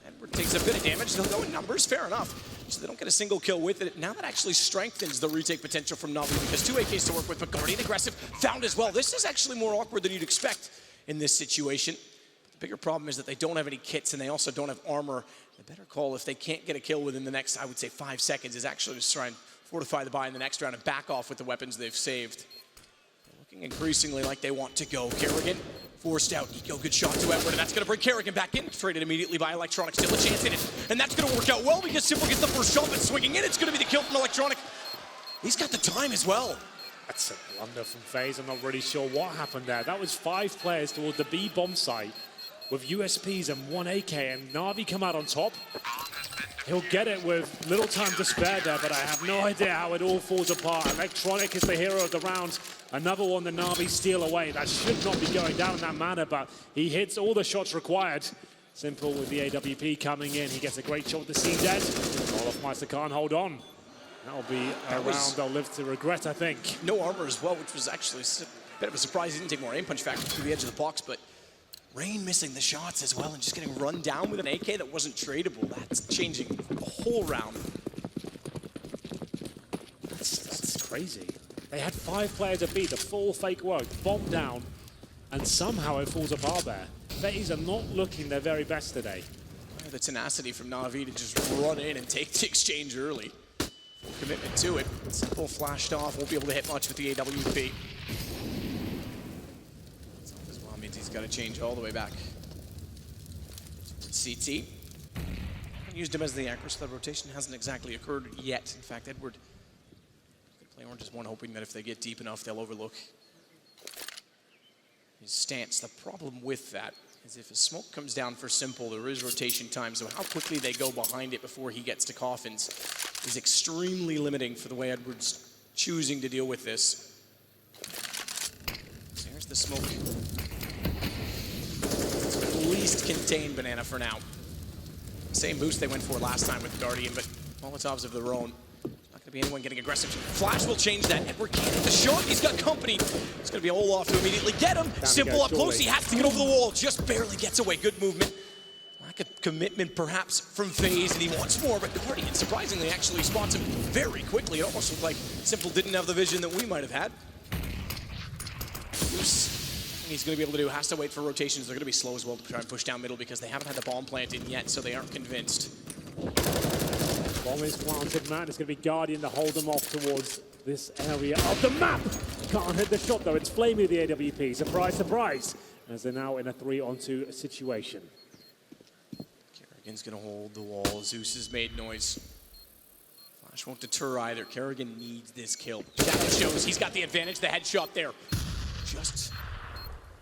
Edward takes a bit of damage. They'll go in numbers, fair enough. So they don't get a single kill with it. Now that actually strengthens the retake potential from Navi because 2 AKs to work with, but Guardian aggressive found as well. This is actually more awkward than you'd expect in this situation. The bigger problem is that they don't have any kits and they also don't have armor. The better call, if they can't get a kill within the next, I would say 5 seconds, is actually just try and fortify the buy in the next round and back off with the weapons they've saved. They're looking increasingly like they want to go. Kerrigan forced out. Eco, good shot to Edward, and that's going to bring Kerrigan back in. Traded immediately by Electronic. Still a chance in it. And that's going to work out well because Simple gets the first shot, but swinging in. It's going to be the kill from Electronic. He's got the time as well. That's a blunder from FaZe. I'm not really sure what happened there. That was 5 players towards the B bomb site with USPs and 1 AK, and Na'Vi come out on top. He'll get it with little time to spare there, but I have no idea how it all falls apart. Electronic is the hero of the round. Another one the Na'Vi steal away. That should not be going down in that manner, but he hits all the shots required. Simple with the AWP coming in. He gets a great shot with the CZ. Olofmeister can't hold on. That'll be a round they'll live to regret, I think. No armor as well, which was actually a bit of a surprise. He didn't take more aim punch factor through the edge of the box, but Rain missing the shots as well and just getting run down with an AK that wasn't tradable. That's changing the whole round. That's crazy. They had 5 players at B, the full fake work, bomb down, and somehow it falls apart there. FaZe are not looking their very best today. The tenacity from Na'Vi to just run in and take the exchange early. Full commitment to it. Simple flashed off, won't be able to hit much with the AWP. As well means he's got to change all the way back. CT. Used him as the anchor, so the rotation hasn't exactly occurred yet. In fact, Edward could play orange as one, hoping that if they get deep enough, they'll overlook his stance. The problem with that is if a smoke comes down for Simple, there is rotation time, so how quickly they go behind it before he gets to Coffins is extremely limiting for the way Edward's choosing to deal with this. So here's the smoke. It's at least contain Banana for now. Same boost they went for last time with Guardian, but Molotovs of their own. Not going to be anyone getting aggressive. Flash will change that. Edward can't hit the shot. He's got company. It's going to be Olaf to immediately get him. Simple up close. He has to get over the wall. Just barely gets away. Good movement. Lack of commitment perhaps from FaZe, and he wants more, but Guardian surprisingly actually spots him very quickly. It almost looked like Simple didn't have the vision that we might have had. He's going to be able to do, has to wait for rotations. They're going to be slow as well to try and push down middle because they haven't had the bomb planted yet, so they aren't convinced. Bomb is planted, man. It's going to be Guardian to hold them off towards this area of the map. Can't hit the shot, though. It's Flamey with the AWP. Surprise, surprise. As they're now in a 3-on-2 situation. Kerrigan's going to hold the wall. Zeus has made noise. Flash won't deter either. Kerrigan needs this kill. Shadow shows he's got the advantage. The headshot there. Just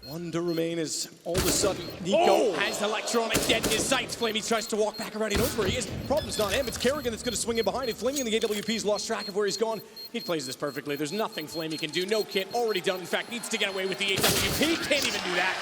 one to remain as all of a sudden Nico has Electronic dead in his sights. Flamey tries to walk back around. He knows where he is. Problem's not him. It's Kerrigan that's going to swing in behind it. Flamey in the AWP's lost track of where he's gone. He plays this perfectly. There's nothing Flamey can do. No kit. Already done. In fact, needs to get away with the AWP. Can't even do that.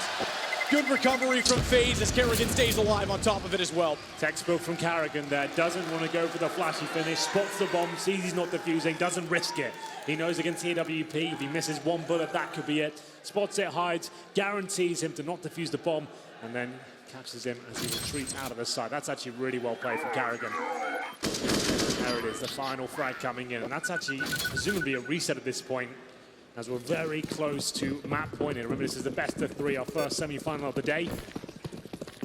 Good recovery from FaZe as Kerrigan stays alive on top of it as well. Textbook from Kerrigan there. Doesn't want to go for the flashy finish. Spots the bomb. Sees he's not defusing. Doesn't risk it. He knows against the AWP, if he misses one bullet, that could be it. Spots it, hides, guarantees him to not defuse the bomb, and then catches him as he retreats out of the side. That's actually really well played from Kerrigan. There it is, the final frag coming in, and that's actually presumably a reset at this point, as we're very close to map point. And remember, this is the best of 3, our first semi-final of the day.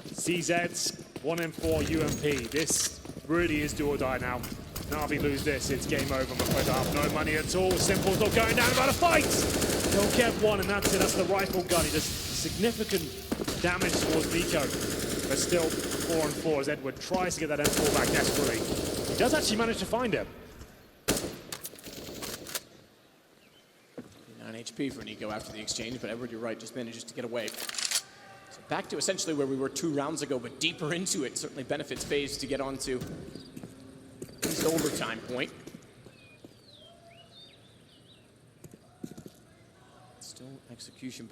CZ's 1-4 UMP. This really is do or die now. Na'Vi lose this, it's game over. Mapleto have no money at all. Simple's not going down, about a fight! They'll get one, and that's it. That's the rifle gun. He does significant damage towards Nico. But still 4-on-4 as Edward tries to get that M4 back desperately. He does actually manage to find him. 9 HP for Nico after the exchange, but Edward, you're right, just manages to get away. So back to essentially where we were 2 rounds ago, but deeper into it. Certainly benefits FaZe to get onto this overtime point. Still execution.